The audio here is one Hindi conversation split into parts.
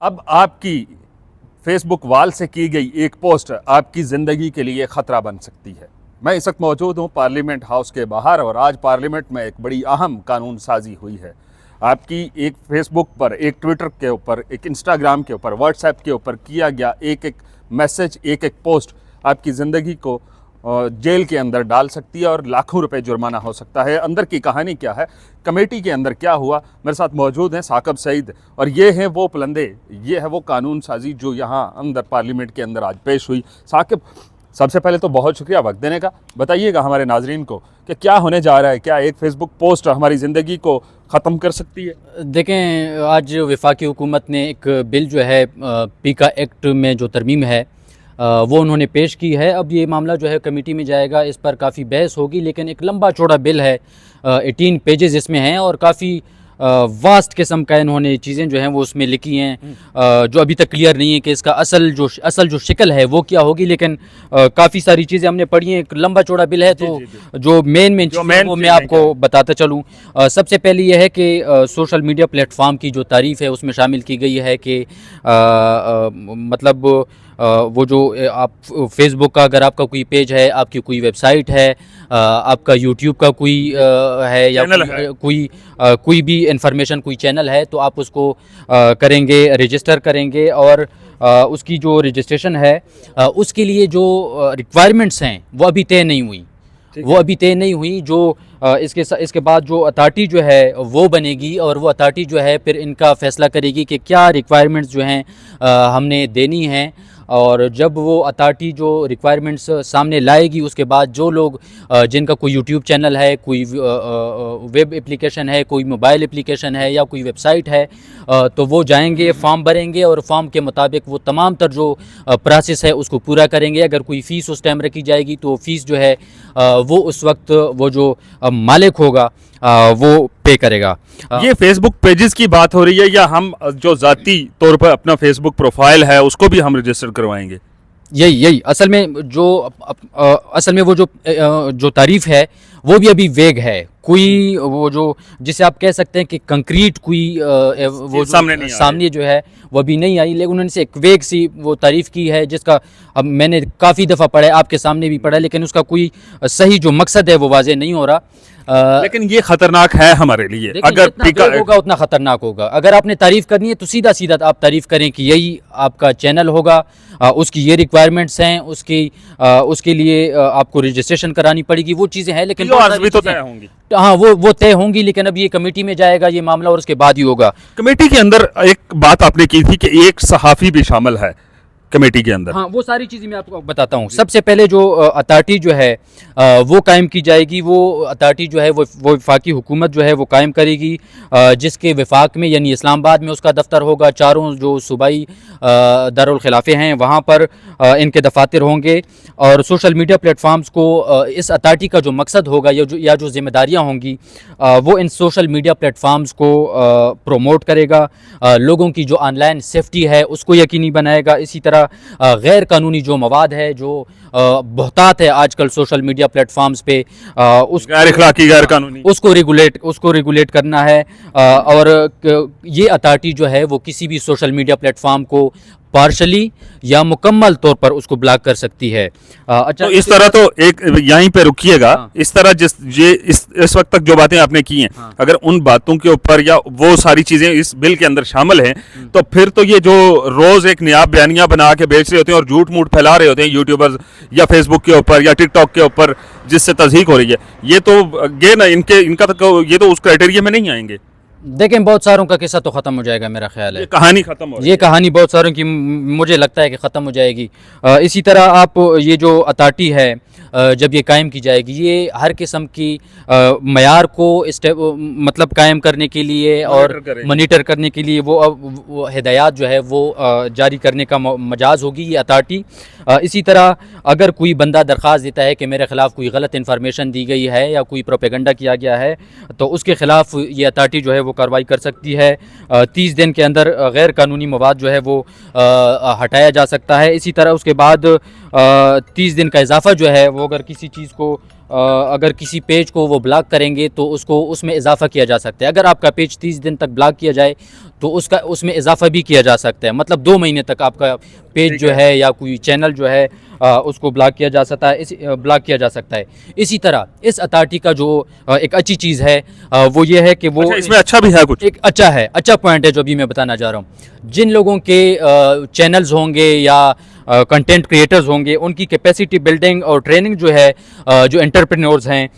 अब आपकी फेसबुक वाल से की गई एक पोस्ट आपकी ज़िंदगी के लिए ख़तरा बन सकती है। मैं इस वक्त मौजूद हूँ पार्लियामेंट हाउस के बाहर और आज पार्लियामेंट में एक बड़ी अहम कानून साजी हुई है। आपकी एक फेसबुक पर, एक ट्विटर के ऊपर, एक इंस्टाग्राम के ऊपर, व्हाट्सएप के ऊपर किया गया एक एक मैसेज, एक एक पोस्ट आपकी ज़िंदगी को जेल के अंदर डाल सकती है और लाखों रुपए जुर्माना हो सकता है। अंदर की कहानी क्या है, कमेटी के अंदर क्या हुआ, मेरे साथ मौजूद हैं साकिब सईद और ये हैं वो पुलंदे, ये है वो कानून साजी जो यहाँ अंदर पार्लियामेंट के अंदर आज पेश हुई। साकिब, सबसे पहले तो बहुत शुक्रिया वक्त देने का। बताइएगा हमारे नाजरीन को कि क्या होने जा रहा है, क्या एक फेसबुक पोस्ट हमारी ज़िंदगी को ख़त्म कर सकती है? देखें, आज वफाकी हुकूमत ने एक बिल जो है पीका एक्ट में जो तरमीम है वो उन्होंने पेश की है। अब ये मामला जो है कमेटी में जाएगा, इस पर काफ़ी बहस होगी, लेकिन एक लंबा चौड़ा बिल है, 18 पेजेस इसमें हैं और काफ़ी वास्ट किस्म का इन्होंने चीज़ें जो हैं वो उसमें लिखी हैं, जो अभी तक क्लियर नहीं है कि इसका असल जो शक्ल है वो क्या होगी। लेकिन काफ़ी सारी चीज़ें हमने पढ़ी हैं, एक लंबा चौड़ा बिल है। तो जो मेन चीज़ें वो मैं आपको बताता चलूँ। सबसे पहले यह है कि सोशल मीडिया प्लेटफॉर्म की जो तारीफ़ है उसमें शामिल की गई है कि मतलब वो जो आप फेसबुक का अगर आपका कोई पेज है, आपकी कोई वेबसाइट है, आपका यूट्यूब का कोई है या कोई भी इंफॉर्मेशन, कोई चैनल है, तो आप उसको करेंगे, रजिस्टर करेंगे और उसकी जो रजिस्ट्रेशन है उसके लिए जो रिक्वायरमेंट्स हैं वो अभी तय नहीं हुई। जो इसके बाद जो अथॉरिटी जो है वो बनेगी और वो अथॉरिटी जो है फिर इनका फ़ैसला करेगी कि क्या रिक्वायरमेंट्स जो हैं हमने देनी हैं। और जब वो अथॉरिटी जो रिक्वायरमेंट्स सामने लाएगी, उसके बाद जो लोग जिनका कोई यूट्यूब चैनल है, कोई वेब एप्लीकेशन है, कोई मोबाइल एप्लीकेशन है या कोई वेबसाइट है, तो वो जाएंगे, फॉर्म भरेंगे और फॉर्म के मुताबिक वो तमाम तर जो प्रोसेस है उसको पूरा करेंगे। अगर कोई फ़ीस उस टाइम रखी जाएगी तो फ़ीस जो है वो उस वक्त वो जो मालिक होगा वो पे करेगा। ये फेसबुक पेजेस की बात हो रही है या हम जो ज़ाती तौर पर अपना फेसबुक प्रोफाइल है उसको भी हम रजिस्टर करवाएंगे? यही असल में वो जो तारीफ़ है वो भी अभी वेग है। कोई वो जो जिसे आप कह सकते हैं कि कंक्रीट कोई वो सामने जो है वो अभी नहीं आई, लेकिन उन्होंने से एक वेग सी वो तारीफ़ की है जिसका अब मैंने काफ़ी दफ़ा पढ़ा है, आपके सामने भी पढ़ा है, लेकिन उसका कोई सही जो मकसद है वो वाज़ेह नहीं हो रहा। लेकिन ये खतरनाक है हमारे लिए। अगर जितना होगा उतना खतरनाक होगा। अगर आपने तारीफ़ करनी है तो सीधा सीधा आप तारीफ़ करें कि यही आपका चैनल होगा, उसकी ये रिक्वायरमेंट्स हैं, उसके लिए आपको रजिस्ट्रेशन करानी पड़ेगी, वो चीज़ें हैं। लेकिन भी तो तय होंगी। हाँ, वो तय होंगी, लेकिन अब ये कमेटी में जाएगा ये मामला और उसके बाद ही होगा। कमेटी के अंदर एक बात आपने की थी कि एक सहाफ़ी भी शामिल है कमेटी के अंदर। हाँ, वो सारी चीज़ें मैं आपको बताता हूँ। सबसे पहले जो अथॉरिटी जो है वो कायम की जाएगी। वो अथॉरिटी जो है वो वफाकी हुकूमत जो है वो कायम करेगी, जिसके वफाक में यानी इस्लामाबाद में उसका दफ्तर होगा। चारों जो सूबाई दारुल खिलाफे हैं वहाँ पर इनके दफातर होंगे और सोशल मीडिया प्लेटफॉर्म्स को इस अथॉरिटी का जो मकसद होगा या जो जिम्मेदारियाँ होंगी वो इन सोशल मीडिया प्लेटफॉर्म्स को प्रमोट करेगा, लोगों की जो ऑनलाइन सेफ्टी है उसको यकीनी बनाएगा। इसी तरह गैर कानूनी जो मवाद है, जो बहतात है आजकल सोशल मीडिया प्लेटफॉर्म्स पे, गैर कानूनी उसको रेगुलेट करना है। और ये अथॉरिटी जो है वो किसी भी सोशल मीडिया प्लेटफॉर्म को पार्शली या मुकम्मल तौर पर उसको ब्लॉक कर सकती है। अच्छा, तो इस तरह तो एक यहीं पे रुकिएगा। हाँ। इस तरह इस वक्त तक जो बातें आपने की हैं, हाँ। अगर उन बातों के ऊपर या वो सारी चीजें इस बिल के अंदर शामिल हैं तो फिर तो ये जो रोज एक नया बयानियां बना के बेच रहे होते हैं और झूठ मूठ फैला रहे होते हैं यूट्यूबर्स या फेसबुक के ऊपर या टिकटॉक के ऊपर, जिससे तस्दीक हो रही है, ये तो इनका तो ये तो उस क्राइटेरिया में नहीं आएंगे। देखें, बहुत सारों का किस्सा तो ख़त्म हो जाएगा, मेरा ख्याल है। ये कहानी ख़त्म हो, ये कहानी बहुत सारों की मुझे लगता है कि ख़त्म हो जाएगी। इसी तरह आप ये जो अथॉरिटी है जब ये कायम की जाएगी, ये हर किस्म की मयार को मतलब कायम करने के लिए और मॉनिटर करने के लिए वो हिदायत जो है वो जारी करने का मजाज होगी ये अथॉरिटी। इसी तरह अगर कोई बंदा दरख्वास्त देता है कि मेरे ख़िलाफ़ कोई गलत इन्फॉर्मेशन दी गई है या कोई प्रोपेगेंडा किया गया है, तो उसके ख़िलाफ़ ये अथॉरिटी जो है वो कार्रवाई कर सकती है। 30 दिन के अंदर गैर कानूनी मवाद जो है वो हटाया जा सकता है। इसी तरह उसके बाद 30 दिन का इजाफ़ा जो है वो अगर किसी चीज़ को अगर किसी पेज को वो ब्लॉक करेंगे तो उसको उसमें इजाफा किया जा सकता है। अगर आपका पेज 30 दिन तक ब्लॉक किया जाए तो उसमें इजाफा भी किया जा सकता है, मतलब 2 महीने तक आपका पेज जो है या कोई चैनल जो है उसको ब्लॉक किया जा सकता है, ब्लॉक किया जा सकता है। इसी तरह इस अथॉरिटी का जो एक अच्छी चीज़ है वो ये है कि वो अच्छा, इसमें अच्छा भी है कुछ? एक अच्छा पॉइंट है जो अभी मैं बताना चाह रहा हूँ। जिन लोगों के चैनल्स होंगे या कंटेंट क्रिएटर्स होंगे, उनकी कैपेसिटी बिल्डिंग और ट्रेनिंग जो है, जो एंटरप्रेन्योर्स हैं,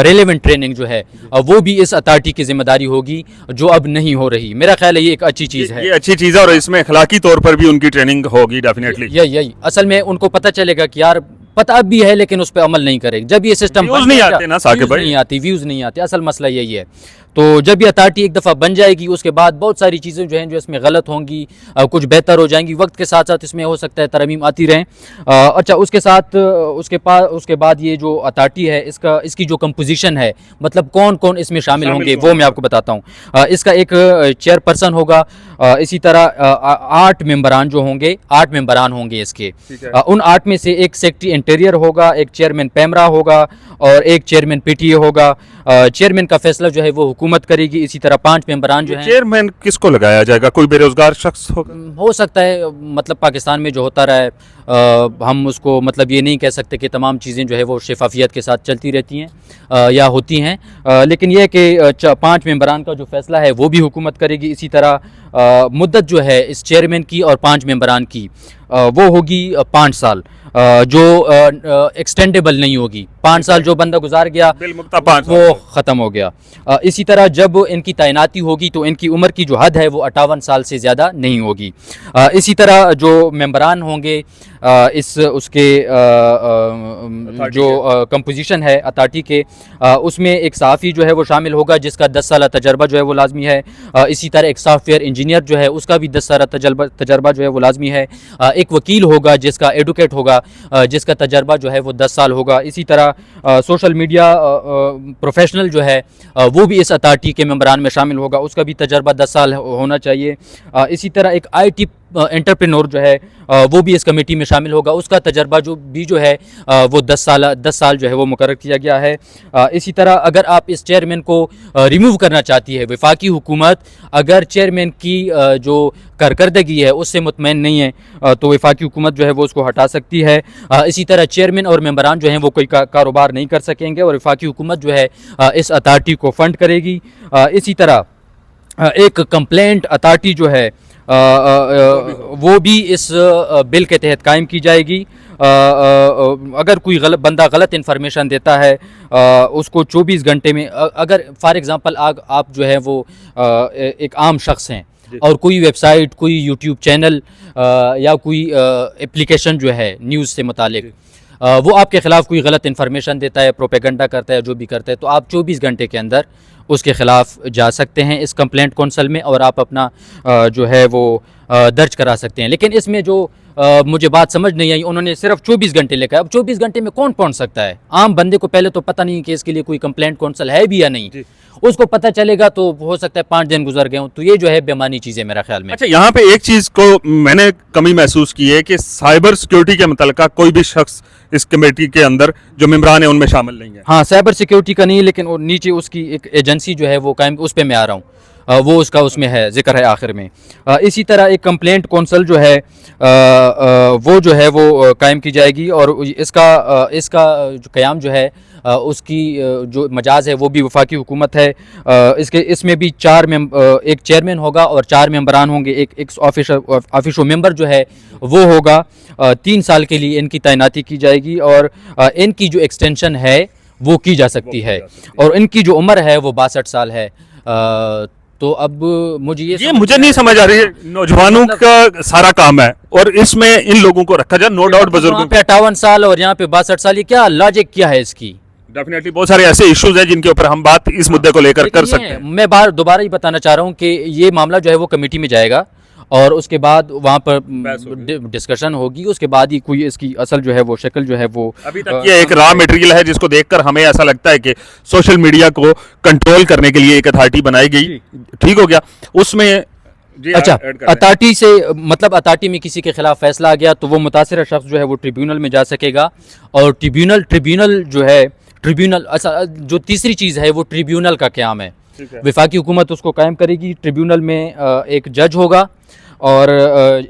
रेलेवेंट ट्रेनिंग जो है वो भी इस अथॉरिटी की जिम्मेदारी होगी, जो अब नहीं हो रही। मेरा ख्याल है ये एक अच्छी चीज़ है। ये अच्छी चीज़ है और इसमें अखलाकी तौर पर भी उनकी ट्रेनिंग होगी डेफिनेटली। यही असल में उनको पता चलेगा कि यार पता अब भी है लेकिन उस पर अमल नहीं करेंगे। जब ये सिस्टम व्यूज नहीं आते ना साकिब भाई, व्यूज़ नहीं आते, असल मसला यही है। तो जब ये अथॉरिटी एक दफ़ा बन जाएगी उसके बाद बहुत सारी चीज़ें जो हैं जो इसमें गलत होंगी, कुछ बेहतर हो जाएंगी। वक्त के साथ साथ इसमें हो सकता है तरमीम आती रहें। अच्छा, उसके बाद ये जो अथॉरिटी है इसकी जो कंपोजिशन है, मतलब कौन कौन इसमें शामिल होंगे वो मैं आपको बताता हूँ। इसका एक चेयरपर्सन होगा, इसी तरह 8 मेंबरान जो होंगे, 8 मेंबरान होंगे इसके। उन 8 में से एक सेक्रेटरी इंटीरियर होगा, एक चेयरमैन पैमरा होगा और एक चेयरमैन पीटीए होगा। चेयरमैन का फैसला जो है वो हुकूमत करेगी। इसी तरह 5 मेंबरान जो हैं। चेयरमैन किसको लगाया जाएगा? कोई बेरोजगार शख्स होगा? हो सकता है, मतलब पाकिस्तान में जो होता रहा है, हम उसको मतलब ये नहीं कह सकते कि तमाम चीज़ें जो है वो शफाफियत के साथ चलती रहती हैं या होती हैं, लेकिन यह कि 5 मेंबरान का जो फैसला है वो भी हुकूमत करेगी। इसी तरह मुद्दत जो है इस चेयरमैन की और 5 मेंबरान की वो होगी 5 साल, जो एक्सटेंडेबल नहीं होगी। 5 साल जो बंदा गुजार गया वो ख़त्म हो गया। इसी तरह जब इनकी तैनाती होगी तो इनकी उम्र की जो हद है वो 58 साल से ज़्यादा नहीं होगी। इसी तरह जो मेंबरान होंगे उसके जो कंपोजिशन है अथॉरिटी के, उसमें एक सहाफ़ी जो है वो शामिल होगा जिसका 10 साल तजर्बा जो है वो लाजमी है। इसी तरह एक सॉफ्टवेयर इंजीनियर जो है उसका भी 10 साल तजर्बा जो है वो लाजमी है। एक वकील होगा जिसका एडवोकेट होगा जिसका तजर्बा जो है वो 10 साल होगा। इसी तरह सोशल मीडिया प्रोफेशनल जो है वो भी इस अथॉरिटी के मेंबरान में शामिल होगा, उसका भी तजर्बा 10 साल होना चाहिए। इसी तरह एक IT एंटरप्रेन्योर जो है वो भी इस कमेटी में शामिल होगा, उसका तजर्बा जो है वो 10 साल जो है वो मुकर्रर किया गया है। इसी तरह अगर आप इस चेयरमैन को रिमूव करना चाहती है वफाकी हुकूमत, अगर चेयरमैन की जो कारकर्दगी है उससे मुतमईन नहीं है तो वफाकी हुकूमत जो है वो उसको हटा सकती है। इसी तरह चेयरमैन और मेंबरान जो हैं वो कोई कारोबार नहीं कर सकेंगे और वफाकी हुकूमत जो है इस अथॉरिटी को फंड करेगी। इसी तरह एक कंप्लेंट अथॉरिटी जो है वो भी इस बिल के तहत कायम की जाएगी। अगर कोई बंदा गलत इन्फॉर्मेशन देता है उसको 24 घंटे में, अगर फॉर एग्ज़ाम्पल आप जो है वो एक आम शख्स हैं और कोई वेबसाइट, कोई यूट्यूब चैनल या कोई एप्लीकेशन जो है न्यूज़ से मुतालिक वो आपके ख़िलाफ़ कोई गलत इन्फॉर्मेशन देता है, प्रोपेगेंडा करता है, जो भी करता है, तो आप 24 घंटे के अंदर उसके ख़िलाफ़ जा सकते हैं इस कंप्लेंट कौंसल में और आप अपना जो है वो दर्ज करा सकते हैं। लेकिन इसमें जो मुझे बात समझ नहीं आई, उन्होंने सिर्फ 24 घंटे लिखा है। अब 24 घंटे में कौन पहुंच सकता है? आम बंदे को पहले तो पता नहीं कि इसके लिए कोई कंप्लेंट कौंसल है भी या नहीं, उसको पता चलेगा तो हो सकता है 5 दिन गुजर गए हों। तो ये जो है बेमानी चीज़ है मेरा ख्याल में। अच्छा, यहाँ पे एक चीज़ को मैंने कमी महसूस की है कि साइबर सिक्योरिटी के मुतल्लिका कोई भी शख्स इस कमेटी के अंदर जो मेंबरान है उनमें शामिल नहीं है। हाँ, साइबर सिक्योरिटी का नहीं, लेकिन नीचे उसकी एक एजेंसी जो है वो कायम, उस पर मैं आ रहा हूँ, वो उसका उसमें है, जिक्र है आखिर में। इसी तरह एक कंप्लेंट कौंसल जो है वो जो है वो कायम की जाएगी और इसका जो क़याम जो है उसकी जो मजाज है वो भी वफाकी हुकूमत है। इसमें भी एक चेयरमैन होगा और 4 मेंबरान होंगे। एक ऑफिशियल मेंबर जो है वो होगा। 3 साल के लिए इनकी तैनाती की जाएगी और इनकी जो एक्सटेंशन है वो की जा सकती है और इनकी जो उम्र है वो 62 साल है। तो अब मुझे नहीं समझ आ रही है, नौजवानों का सारा काम है और इसमें इन लोगों को रखा जाए, नो डाउट बुजुर्गों पे 58 साल और यहाँ पे 62 साल, ये क्या लॉजिक क्या है इसकी? डेफिनेटली बहुत सारे ऐसे इश्यूज हैं जिनके ऊपर हम बात इस मुद्दे को लेकर कर सकते हैं। मैं दोबारा ही बताना चाह रहा हूँ कि ये मामला जो है वो कमेटी में जाएगा और उसके बाद वहाँ पर डिस्कशन होगी, उसके बाद ही कोई इसकी असल जो है वो शक्ल जो है वो, अभी तक ये एक रॉ मटेरियल है जिसको देखकर हमें ऐसा लगता है कि सोशल मीडिया को कंट्रोल करने के लिए एक अथॉरिटी बनाई गई, ठीक हो गया उसमें। अच्छा, अथॉरिटी से मतलब अथॉरिटी में किसी के खिलाफ फैसला आ गया तो वो मुतासिर शख्स जो है वो ट्रिब्यूनल में जा सकेगा और ट्रिब्यूनल जो है ट्रिब्यूनल, अच्छा जो तीसरी चीज़ है वो ट्रिब्यूनल का क़याम है। ठीक है। वफाकी हुकूमत उसको कायम करेगी। ट्रिब्यूनल में एक जज होगा और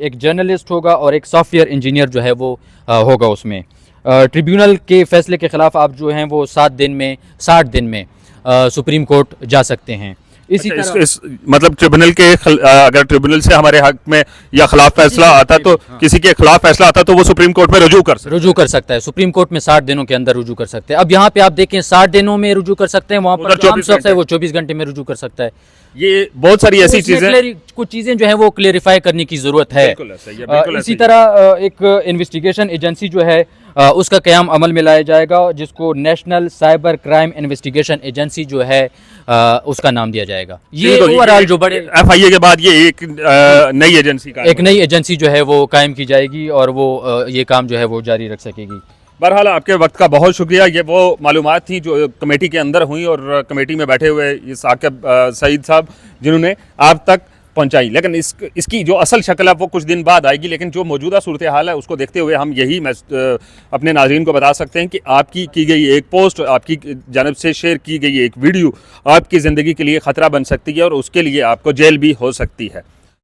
एक जर्नलिस्ट होगा और एक सॉफ्टवेयर इंजीनियर जो है वो होगा उसमें। ट्रिब्यूनल के फैसले के ख़िलाफ़ आप जो हैं वो 60 दिन में सुप्रीम कोर्ट जा सकते हैं। इसी अच्छा, तरह मतलब ट्रिब्यूनल के अगर ट्रिब्यूनल से हमारे हक में या खिलाफ फैसला आता तो किसी के खिलाफ फैसला आता तो वो सुप्रीम कोर्ट में रुजू कर सकता है। सुप्रीम कोर्ट में 60 दिनों के अंदर रुजू कर सकते हैं। अब यहाँ पे आप देखें 60 दिनों में रुजू कर सकते हैं, वहाँ पर जो आम शख्स है वो 24 घंटे में रुजू कर सकता है। ये बहुत सारी ऐसी चीजें, कुछ चीज़ें जो है वो क्लेरिफाई करने की ज़रूरत है। इसी तरह एक इन्वेस्टिगेशन एजेंसी जो है उसका क़याम अमल में लाया जाएगा, जिसको national cyber crime investigation agency जो है उसका नाम दिया जाएगा। ये ओवरऑल जो बड़े FIA के बाद ये एक नई एजेंसी जो है वो कायम की जाएगी और वो ये काम जो है वो जारी रख सकेगी। बहरहाल आपके वक्त का बहुत शुक्रिया। ये वो मालूमात थी जो कमेटी के अंदर हुई और कमेटी में बैठे हुए ये साकिब सईद साहब जिन्होंने आप तक पहुंचाई। लेकिन इसकी जो असल शक्ल है वो कुछ दिन बाद आएगी, लेकिन जो मौजूदा सूरत हाल है उसको देखते हुए हम यही अपने नाज़रीन को बता सकते हैं कि आपकी की गई एक पोस्ट, आपकी जानब से शेयर की गई एक वीडियो आपकी ज़िंदगी के लिए ख़तरा बन सकती है और उसके लिए आपको जेल भी हो सकती है।